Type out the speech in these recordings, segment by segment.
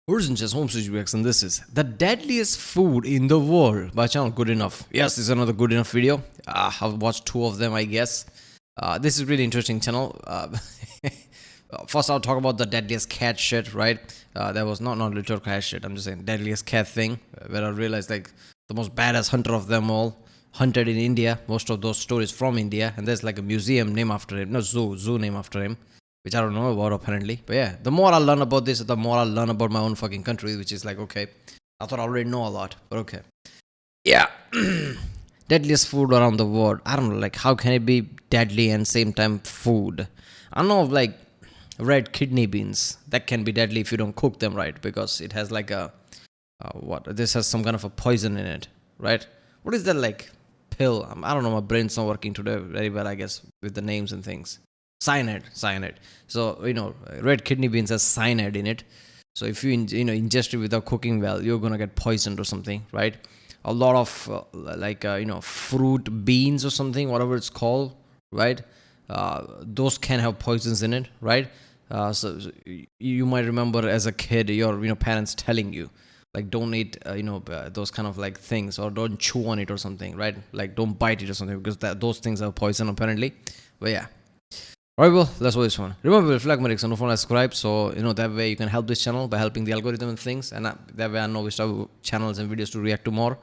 Just home switch reaction. This is the deadliest food in the world by channel Good Enough. Yes, this is another Good Enough video. I've watched two of them, I guess. This is really interesting channel. First, I'll talk about the deadliest cat shit. Right? That was not literal cat shit. I'm just saying deadliest cat thing, where I realized like the most badass hunter of them all hunted in India. Most of those stories from India, and there's like a museum named after him, no zoo name after him, which I don't know about apparently. But yeah, the more I learn about this, the more I learn about my own fucking country, which is like, okay, I thought I already know a lot, but okay. Yeah. Deadliest food around the world. I don't know, like, how can it be deadly and same time food? I know of like red kidney beans. That can be deadly if you don't cook them right, because it has like a, this has some kind of a poison in it, right? What is that like pill? I don't know, my brain's not working today very well, I guess, with the names and things. Cyanide. So red kidney beans has cyanide in it. So if you ingest it without cooking well, you're gonna get poisoned or something, right? A lot of fruit beans or something, whatever it's called, right? Those can have poisons in it, right? So you might remember as a kid your parents telling you like don't eat those kind of like things, or don't chew on it or something, right? Like don't bite it or something, because those things are poison apparently. But yeah. Alright, well, let's watch this one. Remember, if you like my reaction, don't forget to subscribe, so that way you can help this channel by helping the algorithm and things, and that way I know which type of channels and videos to react to more.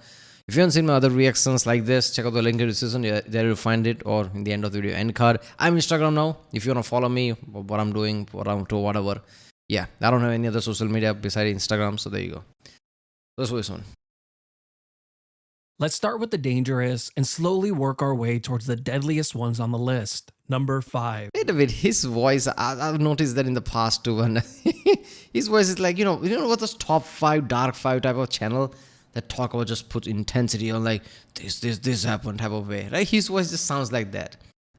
If you haven't seen my other reactions like this, check out the link in the description. There you'll find it, or in the end of the video end card. I'm Instagram now. If you want to follow me, what I'm doing, what I'm to whatever. Yeah, I don't have any other social media besides Instagram, so there you go. Let's watch this one. Let's start with the dangerous and slowly work our way towards the deadliest ones on the list. Number 5. Wait a minute, his voice, I've noticed that in the past too, and his voice is like, you know what, those top 5, dark 5 type of channel that talk about just put intensity on like this happened type of way, right? His voice just sounds like that.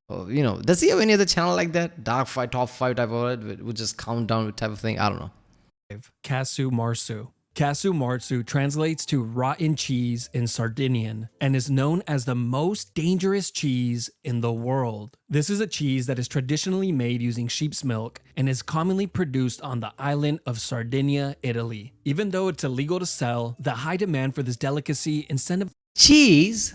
Oh, does he have any other channel like that? Dark 5, top 5 type of it, would just count down type of thing? I don't know. Casu Marsu. Casu Marzu translates to rotten cheese in Sardinian and is known as the most dangerous cheese in the world. This is a cheese that is traditionally made using sheep's milk and is commonly produced on the island of Sardinia, Italy. Even though it's illegal to sell, the high demand for this delicacy incentivizes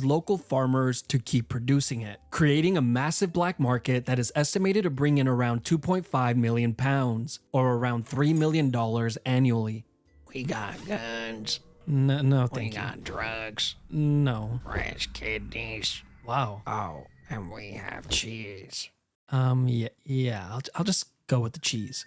local farmers to keep producing it, creating a massive black market that is estimated to bring in around 2.5 million pounds, or around $3 million annually. We got guns. No, thank you. We got drugs. No. Fresh kidneys. Wow. Oh, and we have cheese. Yeah, I'll just go with the cheese.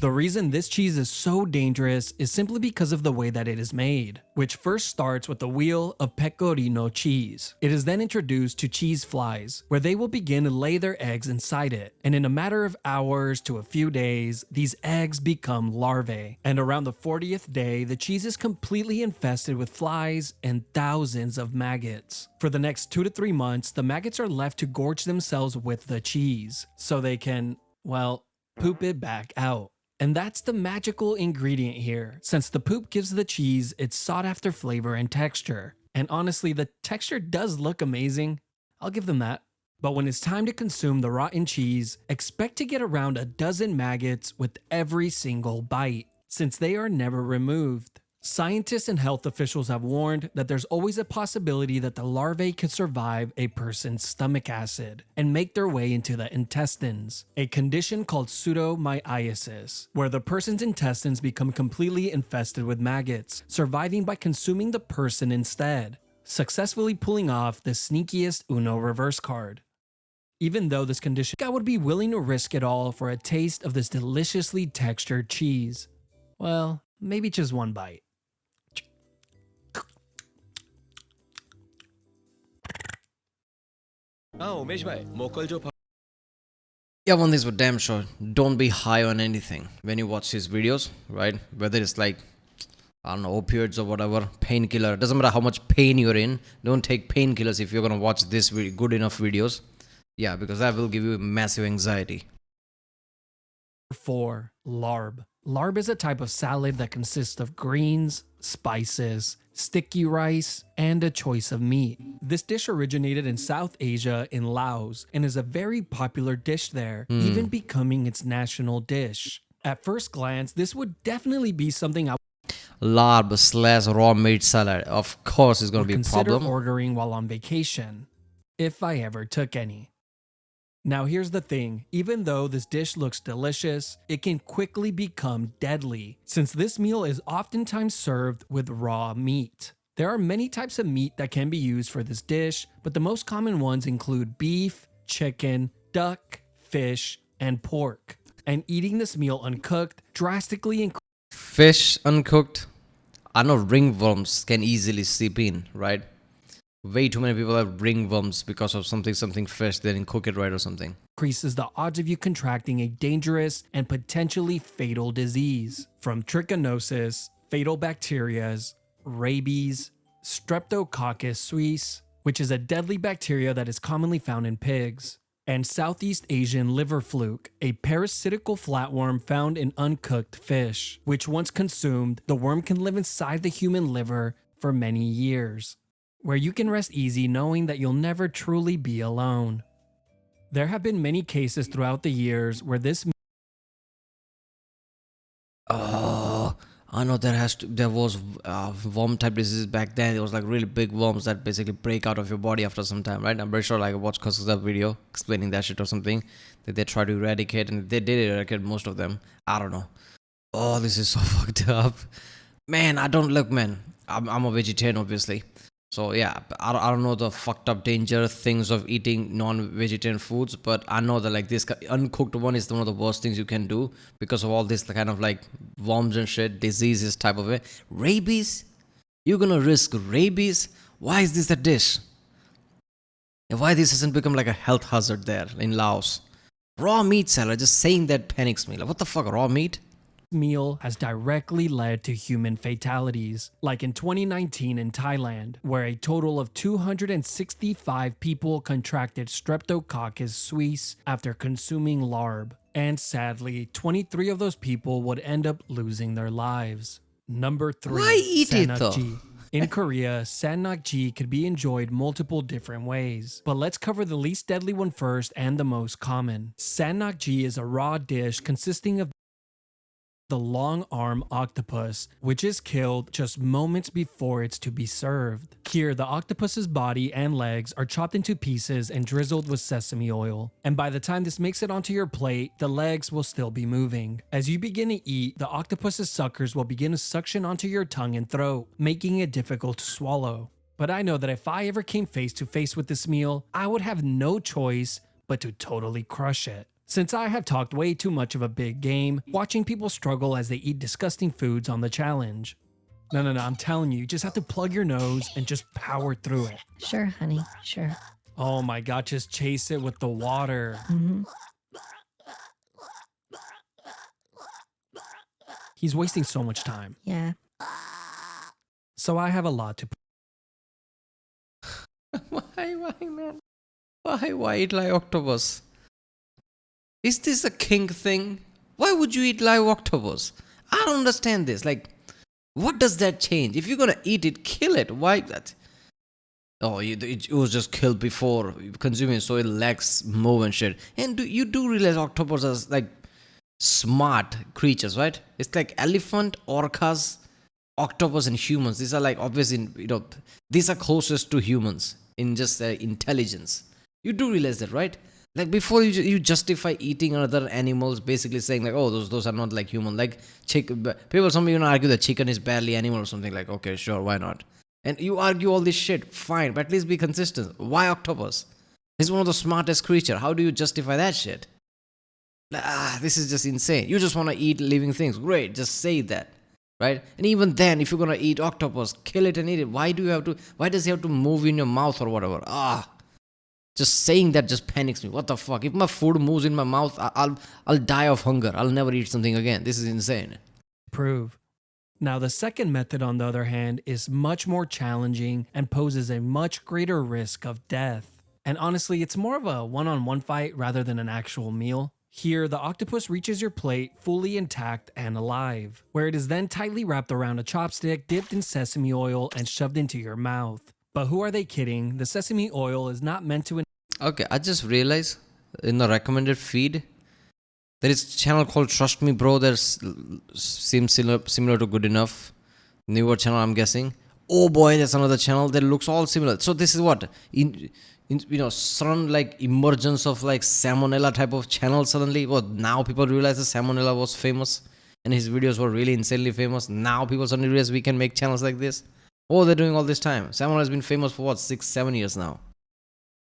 The reason this cheese is so dangerous is simply because of the way that it is made, which first starts with the wheel of pecorino cheese. It is then introduced to cheese flies, where they will begin to lay their eggs inside it, and in a matter of hours to a few days, these eggs become larvae, and around the 40th day, the cheese is completely infested with flies and thousands of maggots. For the next 2 to 3 months, the maggots are left to gorge themselves with the cheese, so they can, well, poop it back out. And that's the magical ingredient here, since the poop gives the cheese its sought-after flavor and texture. And honestly, the texture does look amazing. I'll give them that. But when it's time to consume the rotten cheese, expect to get around a dozen maggots with every single bite, since they are never removed. Scientists and health officials have warned that there's always a possibility that the larvae could survive a person's stomach acid and make their way into the intestines, a condition called pseudomyiasis, where the person's intestines become completely infested with maggots, surviving by consuming the person instead, successfully pulling off the sneakiest Uno reverse card. Even though this condition, I would be willing to risk it all for a taste of this deliciously textured cheese. Well, maybe just one bite. Yeah, one thing's for damn sure, don't be high on anything when you watch his videos, right? Whether it's like, I don't know, opioids or whatever, painkiller, doesn't matter how much pain you're in, don't take painkillers if you're gonna watch this good enough videos. Yeah, because that will give you massive anxiety. 4. Larb. Larb is a type of salad that consists of greens, spices, sticky rice, and a choice of meat. This dish originated in South Asia in Laos and is a very popular dish there, even becoming its national dish. At first glance, this would definitely be something I Larb slash raw meat salad. Of course, it's gonna would be a consider problem. ordering while on vacation, if I ever took any. Now here's the thing, even though this dish looks delicious, it can quickly become deadly, since this meal is oftentimes served with raw meat. There are many types of meat that can be used for this dish, but the most common ones include beef, chicken, duck, fish, and pork. And eating this meal uncooked drastically increases Fish uncooked. I know ringworms can easily seep in, right? Way too many people have ringworms because of something fish. They didn't cook it right or something. the odds of you contracting a dangerous and potentially fatal disease, from trichinosis, fatal bacterias, rabies, streptococcus suis, which is a deadly bacteria that is commonly found in pigs, and Southeast Asian liver fluke, a parasitical flatworm found in uncooked fish, which once consumed, the worm can live inside the human liver for many years, where you can rest easy knowing that you'll never truly be alone. There have been many cases throughout the years where this Oh, I know there was worm type disease back then. It was like really big worms that basically break out of your body after some time, right? I'm pretty sure like I watched Kosu's video explaining that shit or something that they try to eradicate, and they did eradicate most of them. I don't know. Oh, this is so fucked up. Man, I don't look, man. I'm a vegetarian, obviously. So yeah, I don't know the fucked up danger things of eating non-vegetarian foods, but I know that like this uncooked one is one of the worst things you can do because of all this kind of like worms and shit, diseases type of it. Rabies? You're gonna risk rabies? Why is this a dish? And why this hasn't become like a health hazard there in Laos? Raw meat salad, just saying that panics me. Like what the fuck, raw meat? meal has directly led to human fatalities, like in 2019 in Thailand, where a total of 265 people contracted Streptococcus suis after consuming larb, and sadly, 23 of those people would end up losing their lives. Number 3. Why eat it though? Sannakji. In Korea, sannakji could be enjoyed multiple different ways, but let's cover the least deadly one first and the most common. Sannakji is a raw dish consisting of the long arm octopus, which is killed just moments before it's to be served. Here, the octopus's body and legs are chopped into pieces and drizzled with sesame oil. And by the time this makes it onto your plate, the legs will still be moving. As you begin to eat, the octopus's suckers will begin to suction onto your tongue and throat, making it difficult to swallow. But I know that if I ever came face to face with this meal, I would have no choice but to totally crush it. Since I have talked way too much of a big game, watching people struggle as they eat disgusting foods on the challenge. No, I'm telling you, you just have to plug your nose and just power through it. Sure, honey, sure. Oh my god, just chase it with the water. He's wasting so much time. Yeah. So I have a lot to Why, man? Why eat like octopus? Is this a king thing? Why would you eat live octopus? I don't understand this. Like, what does that change? If you're gonna eat it, kill it. Why that? Oh, it was just killed before consuming, so it lacks move and shit. And you do realize octopus are like smart creatures, right? It's like elephant, orcas, octopus, and humans. These are like obviously, these are closest to humans in just intelligence. You do realize that, right? Like before you justify eating other animals, basically saying like, oh, those are not like human. Like chicken, people, some even argue that chicken is barely animal or something. Like, okay, sure, why not? And you argue all this shit, fine, but at least be consistent. Why octopus? He's one of the smartest creature. How do you justify that shit? This is just insane. You just want to eat living things. Great, just say that, right? And even then, if you're gonna eat octopus, kill it and eat it. Why does he have to move in your mouth or whatever? Just saying that just panics me. What the fuck? If my food moves in my mouth, I'll die of hunger. I'll never eat something again. This is insane. prove. Now, the second method, on the other hand, is much more challenging and poses a much greater risk of death. And honestly, it's more of a one-on-one fight rather than an actual meal. Here, the octopus reaches your plate fully intact and alive, where it is then tightly wrapped around a chopstick, dipped in sesame oil, and shoved into your mouth. But who are they kidding? The sesame oil is not meant to... Okay, I just realized in the recommended feed, There is a channel called Trust Me Bro. There's seems similar to Good Enough. Newer channel, I'm guessing. Oh boy, there's another channel that looks all similar. So this is what in sudden like emergence of like salmonella type of channel suddenly. Well, now people realize the salmonella was famous and his videos were really insanely famous. Now people suddenly realize we can make channels like this. Oh, they're doing all this time. Salmonella has been famous for what, 6-7 years now.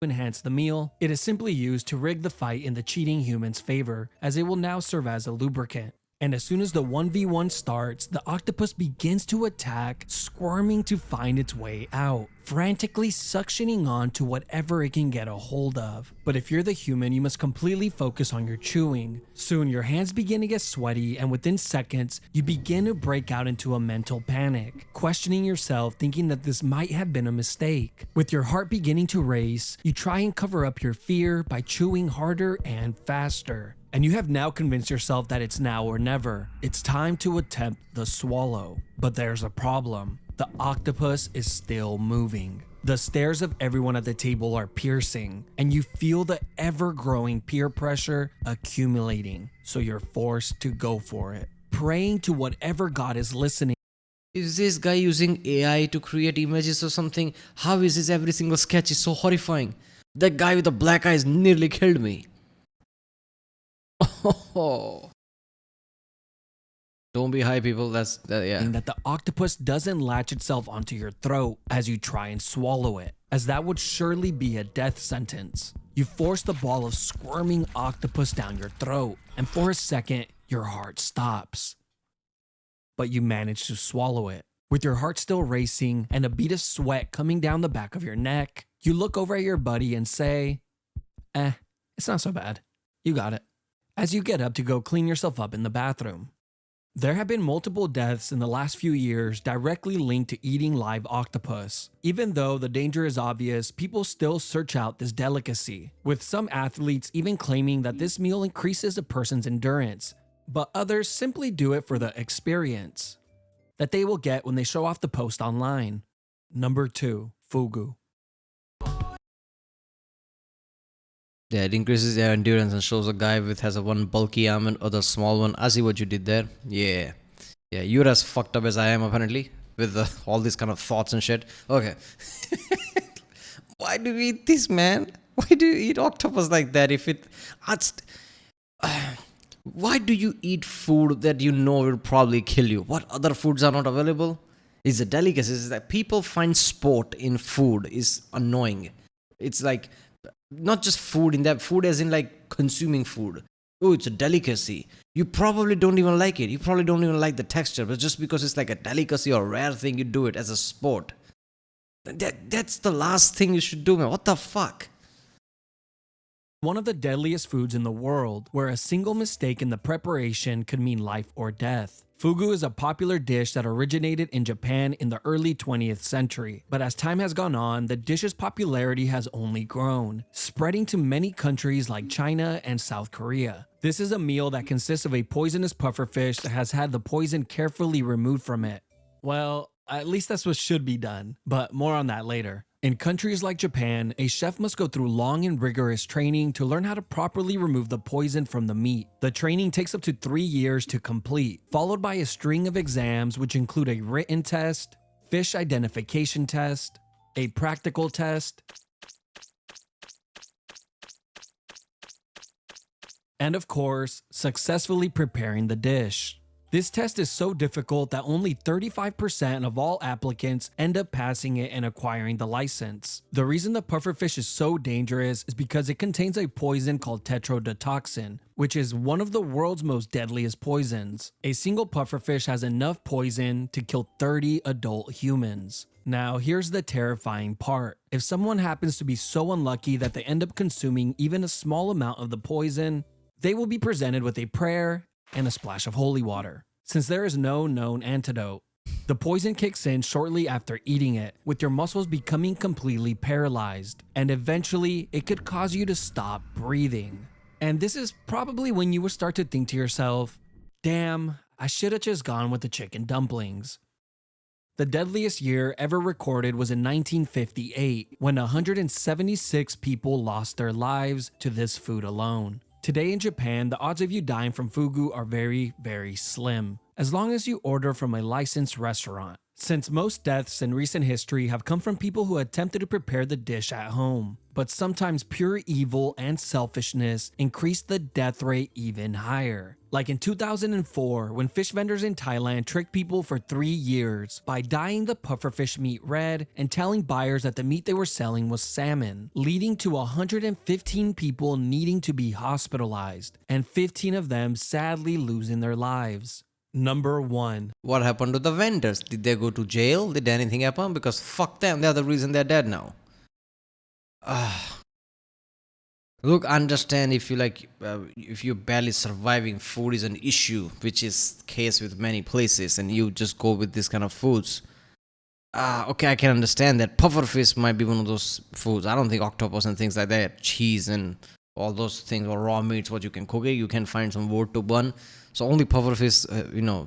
Enhance the meal, it is simply used to rig the fight in the cheating human's favor, as it will now serve as a lubricant. And as soon as the 1v1 starts, the octopus begins to attack, squirming to find its way out, frantically suctioning on to whatever it can get a hold of. But if you're the human, you must completely focus on your chewing. Soon your hands begin to get sweaty, and within seconds, you begin to break out into a mental panic, questioning yourself, thinking that this might have been a mistake. With your heart beginning to race, you try and cover up your fear by chewing harder and faster. And you have now convinced yourself that it's now or never. It's time to attempt the swallow. But there's a problem. The octopus is still moving. The stares of everyone at the table are piercing, and you feel the ever-growing peer pressure accumulating. So you're forced to go for it, praying to whatever God is listening. Is this guy using AI to create images or something? How is his every single sketch is so horrifying? That guy with the black eyes nearly killed me. Oh. Don't be high, people. Yeah. That the octopus doesn't latch itself onto your throat as you try and swallow it, as that would surely be a death sentence. You force the ball of squirming octopus down your throat, and for a second, your heart stops. But you manage to swallow it. With your heart still racing and a bead of sweat coming down the back of your neck, you look over at your buddy and say, it's not so bad. You got it. As you get up to go clean yourself up in the bathroom. There have been multiple deaths in the last few years directly linked to eating live octopus. Even though the danger is obvious, people still search out this delicacy, with some athletes even claiming that this meal increases a person's endurance, but others simply do it for the experience that they will get when they show off the post online. Number 2, fugu. Yeah, it increases their endurance and shows a guy has a one bulky arm and other small one. I see what you did there. Yeah. Yeah, you're as fucked up as I am apparently with all these kind of thoughts and shit. Okay. Why do you eat this, man? Why do you eat octopus like that? Why do you eat food that you know will probably kill you? What other foods are not available? It's a delicacy. It's that people find sport in food is annoying. It's like not just food in that food as in like consuming food. Oh, it's a delicacy. You probably don't even like it. You probably don't even like the texture, but just because it's like a delicacy or a rare thing, you do it as a sport. That's the last thing you should do, man. What the fuck? One of the deadliest foods in the world, where a single mistake in the preparation could mean life or death. Fugu is a popular dish that originated in Japan in the early 20th century, but as time has gone on, the dish's popularity has only grown, spreading to many countries like China and South Korea. This is a meal that consists of a poisonous pufferfish that has had the poison carefully removed from it. Well, at least that's what should be done, but more on that later. In countries like Japan, a chef must go through long and rigorous training to learn how to properly remove the poison from the meat. The training takes up to 3 years to complete, followed by a string of exams which include a written test, fish identification test, a practical test, and of course, successfully preparing the dish. This test is so difficult that only 35% of all applicants end up passing it and acquiring the license. The reason the pufferfish is so dangerous is because it contains a poison called tetrodotoxin, which is one of the world's most deadliest poisons. A single pufferfish has enough poison to kill 30 adult humans. Now, here's the terrifying part. If someone happens to be so unlucky that they end up consuming even a small amount of the poison, they will be presented with a prayer and a splash of holy water, since there is no known antidote. The poison kicks in shortly after eating it, with your muscles becoming completely paralyzed, and eventually it could cause you to stop breathing. And this is probably when you would start to think to yourself, damn, I should have just gone with the chicken dumplings. The deadliest year ever recorded was in 1958, when 176 people lost their lives to this food alone. Today in Japan, the odds of you dying from fugu are very, very slim, as long as you order from a licensed restaurant, since most deaths in recent history have come from people who attempted to prepare the dish at home. But sometimes pure evil and selfishness increase the death rate even higher. Like in 2004, when fish vendors in Thailand tricked people for 3 years by dyeing the pufferfish meat red and telling buyers that the meat they were selling was salmon, leading to 115 people needing to be hospitalized, and 15 of them sadly losing their lives. Number 1. What happened to the vendors? Did they go to jail? Did anything happen? Because fuck them, they're the reason they're dead now. Look, understand if you if you're barely surviving, food is an issue, which is case with many places, and you just go with this kind of foods. Okay, I can understand that. Pufferfish might be one of those foods. I don't think octopus and things like that, cheese and all those things, or raw meats, what you can cook it, you can find some wood to burn. So only pufferfish,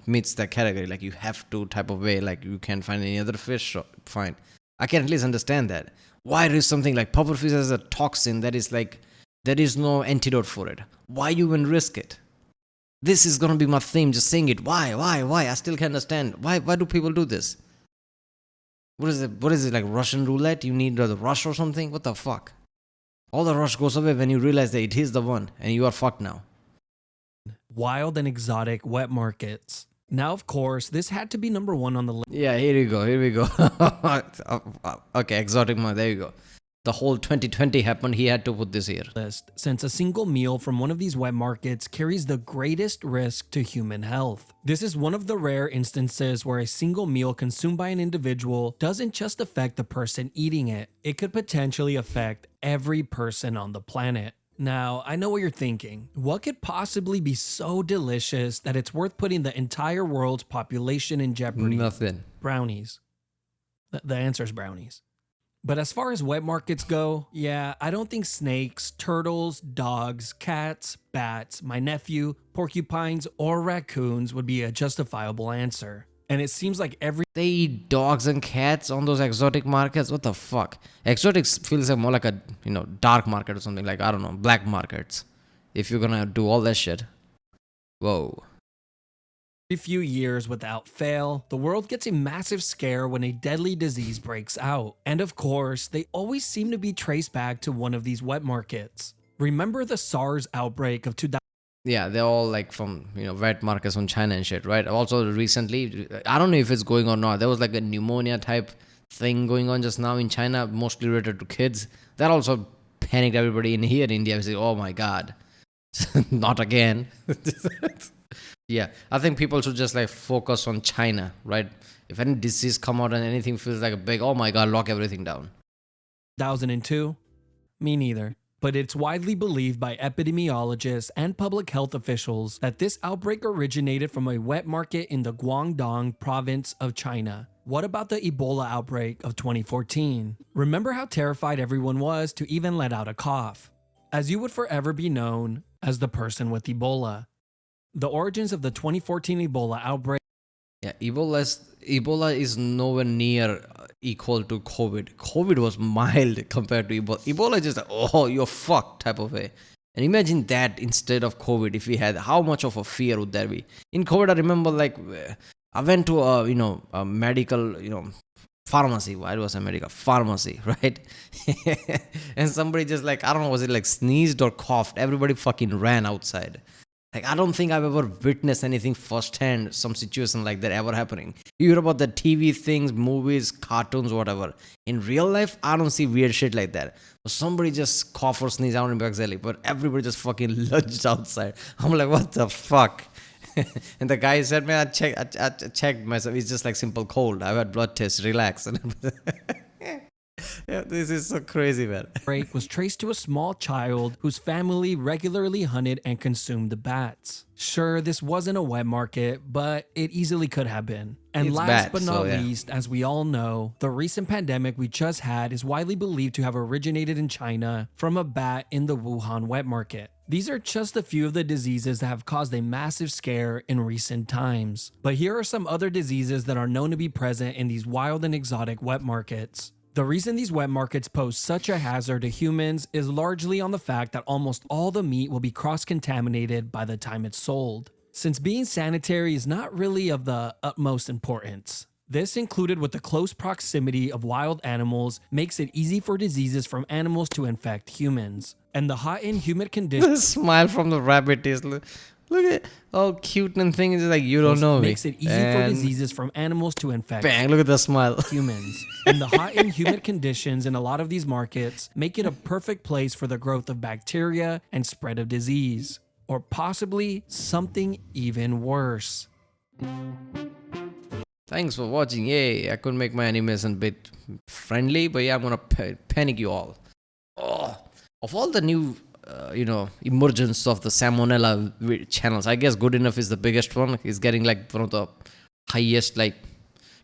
meets that category. Like you have to type of way. Like you can't find any other fish. So fine, I can at least understand that. Why is something like pufferfish as a toxin that is like there is no antidote for it? Why you even risk it? This is gonna be my theme. Just saying it. Why? I still can't understand. Why do people do this? What is it? What is it, like Russian roulette? You need the rush or something? What the fuck? All the rush goes away when you realize that it is the one, and you are fucked now. Wild and exotic wet markets. Now, of course, this had to be number 1 on the Yeah, here we go. Okay, exotic one. There you go. The whole 2020 happened. He had to put this here. list, since a single meal from one of these wet markets carries the greatest risk to human health. This is one of the rare instances where a single meal consumed by an individual doesn't just affect the person eating it, it could potentially affect every person on the planet. Now, I know what you're thinking. What could possibly be so delicious that it's worth putting the entire world's population in jeopardy? Nothing. Brownies. The answer is brownies. But as far as wet markets go, yeah, I don't think snakes, turtles, dogs, cats, bats, my nephew, porcupines, or raccoons would be a justifiable answer. And it seems like They eat dogs and cats on those exotic markets. What the fuck? Exotics feels like more like a dark market or something, like I don't know, black markets. If you're gonna do all that shit. Whoa. every few years without fail, the world gets a massive scare when a deadly disease breaks out. And of course, they always seem to be traced back to one of these wet markets. Remember the SARS outbreak of 2000? Yeah, they're all like from wet markets from China and shit, right? Also recently, I don't know if it's going or not. There was like a pneumonia type thing going on just now in China, mostly related to kids. That also panicked everybody in here in India. We say, oh my god, not again. Yeah, I think people should just like focus on China, right? If any disease come out and anything feels like a big, oh my god, lock everything down. 2002? Me neither. But it's widely believed by epidemiologists and public health officials that this outbreak originated from a wet market in the Guangdong province of China. What about the Ebola outbreak of 2014? Remember how terrified everyone was to even let out a cough, as you would forever be known as the person with Ebola. The origins of the 2014 Ebola outbreak. Yeah, Ebola is nowhere near equal to COVID. COVID was mild compared to Ebola. Ebola is just like, oh, you're fucked type of way. And imagine that instead of COVID, if we had, how much of a fear would there be? In COVID, I remember like I went to a medical, pharmacy. Why was a medical pharmacy, right? And somebody just like, I don't know, was it like sneezed or coughed? Everybody fucking ran outside. Like, I don't think I've ever witnessed anything firsthand, some situation like that ever happening. You hear about the TV things, movies, cartoons, whatever. In real life, I don't see weird shit like that. But somebody just cough or sneeze out in exactly, but everybody just fucking lunged outside. I'm like, what the fuck? And the guy said, man, I checked myself. It's just like simple cold. I've had blood tests, relax. Yeah, this is so crazy, man. Outbreak was traced to a small child whose family regularly hunted and consumed the bats. Sure, this wasn't a wet market, but it easily could have been. And It's last bats, but so not yeah. least, as we all know, the recent pandemic we just had is widely believed to have originated in China from a bat in the Wuhan wet market. These are just a few of the diseases that have caused a massive scare in recent times. But here are some other diseases that are known to be present in these wild and exotic wet markets. The reason these wet markets pose such a hazard to humans is largely on the fact that almost all the meat will be cross-contaminated by the time it's sold. Since being sanitary is not really of the utmost importance, this, included with the close proximity of wild animals, makes it easy for diseases from animals to infect humans. And the hot and humid conditions The smile from the rabbit is look at all cute and thing. It's like you don't know me. makes it easy for And diseases from animals to infect bang! Look at the smile. humans. And the hot and humid conditions in a lot of these markets make it a perfect place for the growth of bacteria and spread of disease. Or possibly something even worse. Thanks for watching. Yay! I couldn't make my animation a bit friendly, but yeah, I'm gonna panic you all. Oh, of all the new, emergence of the salmonella channels, I guess Good Enough is the biggest one. It's getting like one of the highest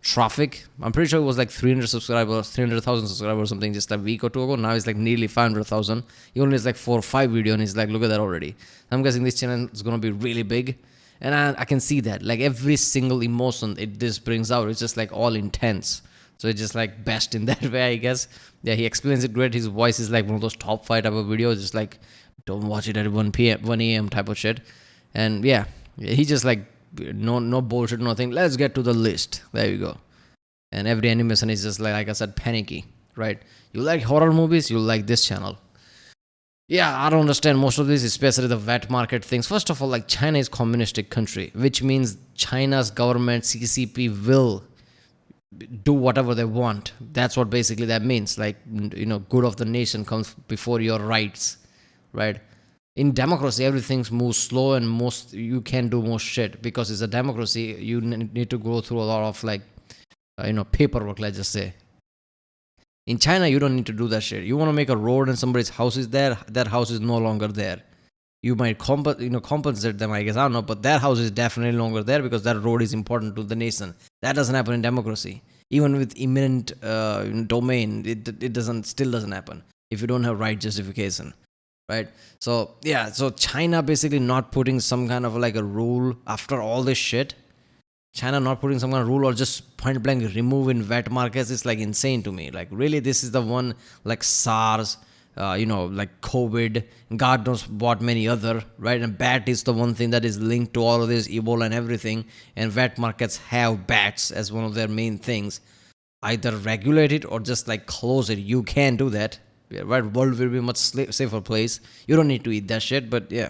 traffic. I'm pretty sure it was like 300,000 subscribers or something just a week or two ago. Now it's like nearly 500,000. He only has like 4 or 5 videos and he's like, look at that already. I'm guessing this channel is gonna be really big. And I can see that, like every single emotion this brings out, it's just like all intense. So it's just like best in that way, I guess. Yeah, he explains it great. His voice is like one of those top 5 type of videos, just like don't watch it at 1 a.m. type of shit. And yeah, he just like no bullshit, nothing. Let's get to the list. There you go. And every animation is just like I said, panicky, right? You like horror movies, you like this channel. Yeah, I don't understand most of this, especially the wet market things. First of all, like China is communistic country, which means China's government, CCP, will do whatever they want. That's what basically that means. Like, good of the nation comes before your rights, right? In democracy, everything moves slow and you can do most shit because it's a democracy. You need to go through a lot of paperwork, let's just say. In China, you don't need to do that shit. You want to make a road and somebody's house is there, that house is no longer there. You might compensate them, I guess, I don't know, but that house is definitely no longer there because that road is important to the nation. That doesn't happen in democracy. Even with imminent domain, it still doesn't happen if you don't have right justification, right? So yeah, so China basically not putting some kind of like a rule after all this shit. China not putting some kind of rule or just point blank removing wet markets is like insane to me. Like really, this is the one like SARS, like COVID, God knows what many other, right? And bat is the one thing that is linked to all of this, Ebola and everything. And wet markets have bats as one of their main things. Either regulate it or just like close it. You can do that, right? World will be a much safer place. You don't need to eat that shit, but yeah.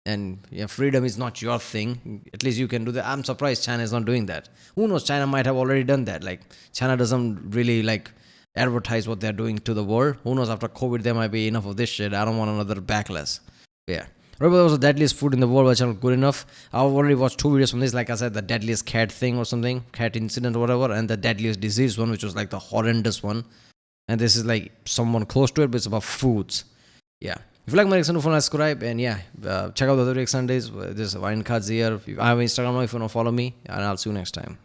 And yeah, freedom is not your thing. At least you can do that. I'm surprised China is not doing that. Who knows? China might have already done that. Like China doesn't really like advertise what they're doing to the world. Who knows? After COVID, there might be enough of this shit. I don't want another backlash. Yeah. Remember, there was the deadliest food in the world, channel Good Enough. I've already watched 2 videos from this. Like I said, the deadliest cat thing or something, cat incident or whatever, and the deadliest disease one, which was like the horrendous one. And this is like someone close to it, but it's about foods. Yeah. If you like my reaction, subscribe, and yeah, check out the other reaction days. There's wine cards here. I have Instagram now if you want to follow me, and I'll see you next time.